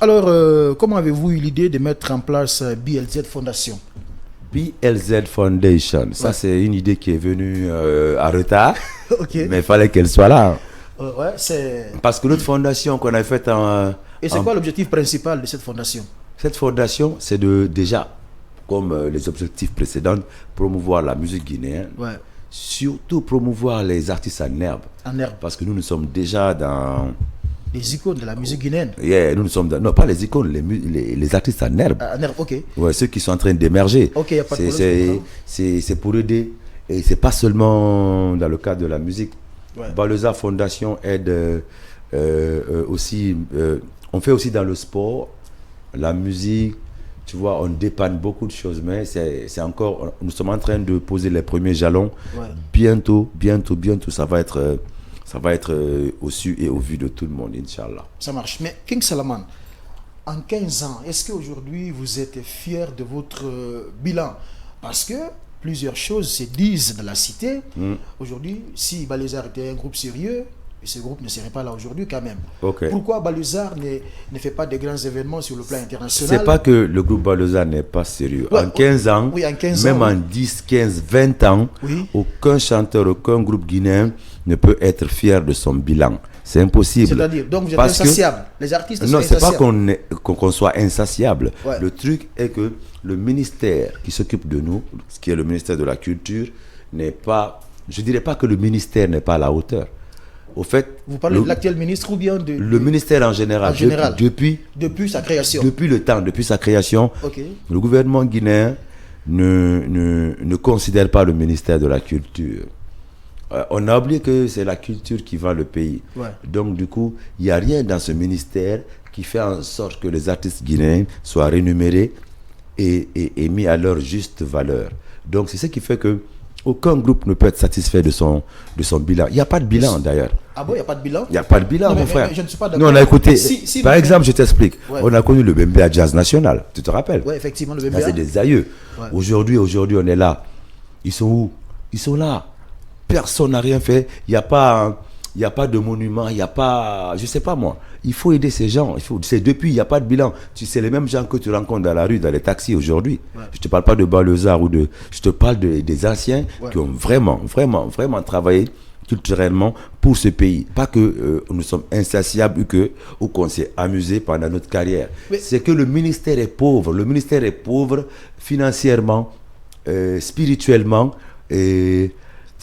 Alors, comment avez-vous eu l'idée de mettre en place BLZ Fondation? BLZ Foundation, ça c'est une idée qui est venue à retard, mais il fallait qu'elle soit là. Parce que notre fondation qu'on a faite en... Et c'est quoi l'objectif principal de cette fondation? Cette fondation, c'est de déjà, comme les objectifs précédents, promouvoir la musique guinéenne, surtout promouvoir les artistes en herbe. En herbe. Parce que nous sommes déjà dans... Les icônes de la musique guinéenne. Nous sommes dans... Non, pas les icônes, les artistes en herbe. En herbe, ok. Ouais, ceux qui sont en train d'émerger. Ok, il n'y a pas de problème. C'est pour aider. Et c'est pas seulement dans le cadre de la musique. Baleza Fondation aide aussi... on fait aussi dans le sport, la musique, tu vois, on dépanne beaucoup de choses, mais c'est encore... Nous sommes en train de poser les premiers jalons. Bientôt, ça va être au su et au vu de tout le monde, Inch'Allah. Ça marche. Mais King Salaman, en 15 ans, est-ce qu'aujourd'hui vous êtes fier de votre bilan? Parce que plusieurs choses se disent dans la cité. Aujourd'hui, si Balezar était un groupe sérieux, ce groupe ne serait pas là aujourd'hui quand même. Pourquoi Balezar ne fait pas de grands événements sur le plan international? C'est pas que le groupe Balezar n'est pas sérieux. En 15 ans, même en 10, 15, 20 ans, aucun chanteur, aucun groupe guinéen ne peut être fier de son bilan. C'est impossible. C'est-à-dire, donc vous êtes insatiable. Les artistes sont insatiables. Non, c'est pas qu'on soit insatiable. Le truc est que le ministère qui s'occupe de nous, ce qui est le ministère de la Culture, n'est pas... Je dirais pas que le ministère n'est pas à la hauteur. Au fait, vous parlez de l'actuel ministre ou bien de... Le ministère en général. Depuis sa création. Depuis sa création, le gouvernement guinéen ne considère pas le ministère de la Culture. On a oublié que c'est la culture qui vend le pays. Donc du coup, il n'y a rien dans ce ministère qui fait en sorte que les artistes guinéens soient rémunérés et mis à leur juste valeur. Donc c'est ce qui fait que aucun groupe ne peut être satisfait de son bilan. Il n'y a pas de bilan d'ailleurs. Ah bon, il n'y a pas de bilan? Il n'y a pas de bilan, mon frère. Mais je ne suis pas nous, on a écouté, par exemple, je t'explique. On a connu le Bembea Jazz National, tu te rappelles? Oui, effectivement, le Bembea. C'est des aïeux. Aujourd'hui, on est là. Ils sont où? Ils sont là. Personne n'a rien fait. Il n'y a pas de monument, il n'y a pas... Je ne sais pas moi. Il faut aider ces gens. C'est depuis, il n'y a pas de bilan. C'est les mêmes gens que tu rencontres dans la rue, dans les taxis aujourd'hui. Je ne te parle pas de Balezar je te parle des anciens qui ont vraiment travaillé culturellement pour ce pays. Pas que nous sommes insatiables ou qu'on s'est amusé pendant notre carrière. C'est que le ministère est pauvre. Le ministère est pauvre financièrement, spirituellement et...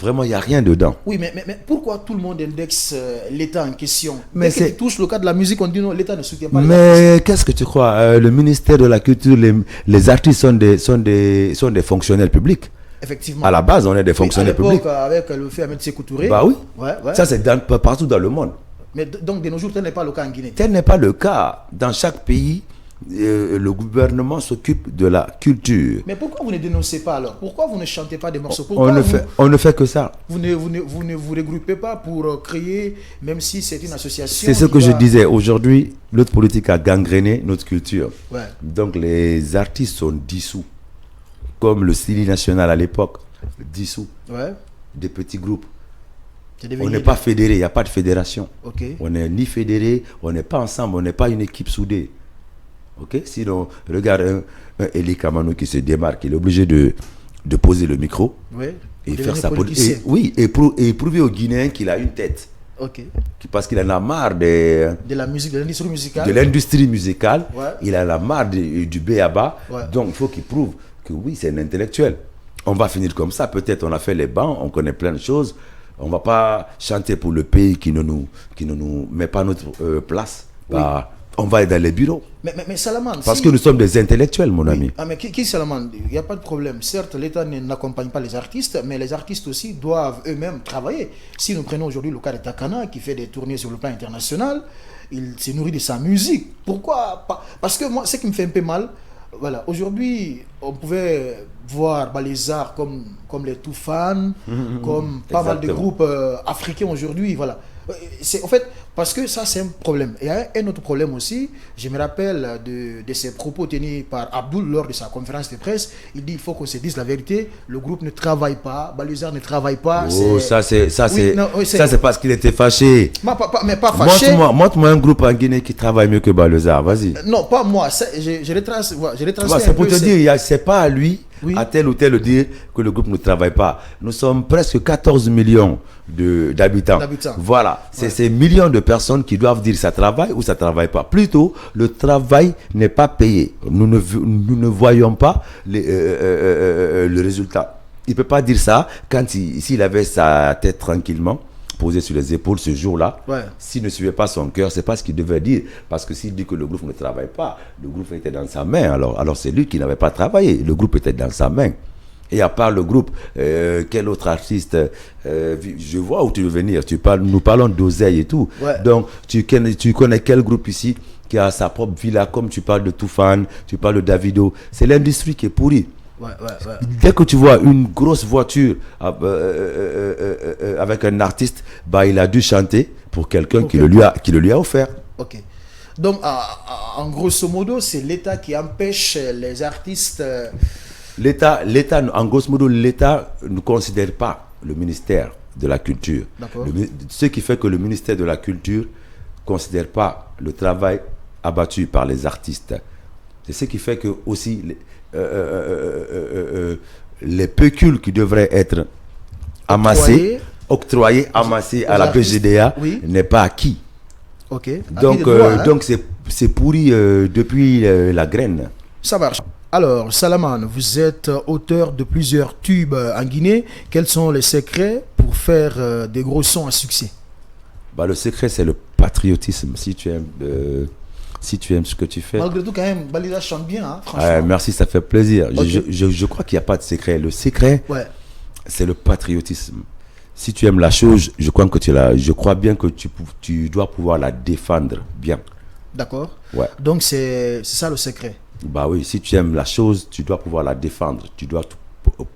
Vraiment, il n'y a rien dedans. Oui, mais pourquoi tout le monde indexe l'État en question? Mais c'est touche le cas de la musique, on dit non, l'État ne soutient pas. Mais qu'est-ce que tu crois? Le ministère de la Culture, les artistes sont des fonctionnaires publics. Effectivement. À la base, on est des fonctionnaires publics. Avec le fait Ahmed Sékou Touré. Bah oui. Ça, c'est partout dans le monde. Mais donc, de nos jours, tel n'est pas le cas en Guinée. Tel n'est pas le cas. Dans chaque pays, le gouvernement s'occupe de la culture. Mais pourquoi vous ne dénoncez pas alors? Pourquoi vous ne chantez pas des morceaux? On ne fait que ça. Vous ne vous regroupez pas pour créer, même si c'est une association? C'est ce que je disais. Aujourd'hui, notre politique a gangréné notre culture. Donc les artistes sont dissous. Comme le Style National à l'époque, dissous. Des petits groupes. On n'est pas fédéré, il n'y a pas de fédération. On n'est ni fédéré, on n'est pas ensemble, on n'est pas une équipe soudée. Sinon, regarde un Eli Kamano qui se démarque, il est obligé de poser le micro et faire sa politique. Et prouver aux Guinéens qu'il a une tête. Parce qu'il en a marre de la musique, de l'industrie musicale. De l'industrie musicale. Il en a marre du béaba. Donc il faut qu'il prouve que oui, c'est un intellectuel. On va finir comme ça. Peut-être on a fait les bancs, on connaît plein de choses. On ne va pas chanter pour le pays qui ne nous met pas notre place. On va aller dans les bureaux. Mais Salaman... Parce que nous sommes des intellectuels, mon ami. Mais qui Salaman? Il n'y a pas de problème. Certes, l'État n'accompagne pas les artistes, mais les artistes aussi doivent eux-mêmes travailler. Si nous prenons aujourd'hui le cas de Takana, qui fait des tournées sur le plan international, il se nourrit de sa musique. Pourquoi pas? Parce que moi, ce qui me fait un peu mal, voilà, aujourd'hui, on pouvait voir Balezar comme les Toufan, comme pas mal de groupes africains aujourd'hui, voilà. En fait, Parce que ça, c'est un problème. Et il y a un autre problème aussi. Je me rappelle de ses propos tenus par Abdoul lors de sa conférence de presse. Il dit il faut qu'on se dise la vérité. Le groupe ne travaille pas. Baluzar ne travaille pas. Oh, ça c'est parce qu'il était fâché. Mais pas fâché. Montre-moi un groupe en Guinée qui travaille mieux que Baluzar. Vas-y. Non, pas moi. Je retrace. C'est pour te dire, c'est pas à lui, à tel ou tel dire que le groupe ne travaille pas. Nous sommes presque 14 millions d'habitants. Voilà. C'est ces millions de personnes qui doivent dire ça travaille ou ça travaille pas. Plutôt, le travail n'est pas payé. Nous ne voyons pas le résultat. Il ne peut pas dire ça quand s'il avait sa tête tranquillement posée sur les épaules ce jour-là. S'il ne suivait pas son cœur, c'est pas ce qu'il devait dire. Parce que s'il dit que le groupe ne travaille pas, le groupe était dans sa main. Alors c'est lui qui n'avait pas travaillé. Le groupe était dans sa main. Et à part le groupe, quel autre artiste je vois où tu veux venir. Nous parlons d'Oseille et tout. Donc, tu connais quel groupe ici qui a sa propre villa, comme tu parles de Toufan, tu parles de Davido. C'est l'industrie qui est pourrie. Dès que tu vois une grosse voiture avec un artiste, il a dû chanter pour quelqu'un qui le lui a offert. Ok. Donc, en grosso modo, c'est l'État qui empêche les artistes... L'État, en grosso modo, l'État ne considère pas le ministère de la Culture. Ce qui fait que le ministère de la Culture ne considère pas le travail abattu par les artistes. C'est ce qui fait que aussi les pécules qui devraient être octroyés à la PGDA n'est pas acquis. Donc c'est pourri depuis la graine. Ça marche. Alors, Salaman, vous êtes auteur de plusieurs tubes en Guinée. Quels sont les secrets pour faire des gros sons à succès? Le secret, c'est le patriotisme. Si tu aimes ce que tu fais. Malgré tout, quand même, Baluzar chante bien, hein, franchement. Merci, ça fait plaisir. Je crois qu'il n'y a pas de secret. Le secret, c'est le patriotisme. Si tu aimes la chose, je crois bien que tu dois pouvoir la défendre bien. D'accord. Donc, c'est ça le secret. Oui, si tu aimes la chose, tu dois pouvoir la défendre. Tu dois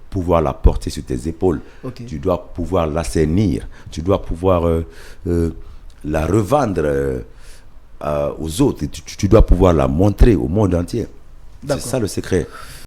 pouvoir la porter sur tes épaules. Tu dois pouvoir l'assainir. Tu dois pouvoir la revendre aux autres. Tu dois pouvoir la montrer au monde entier. C'est ça le secret.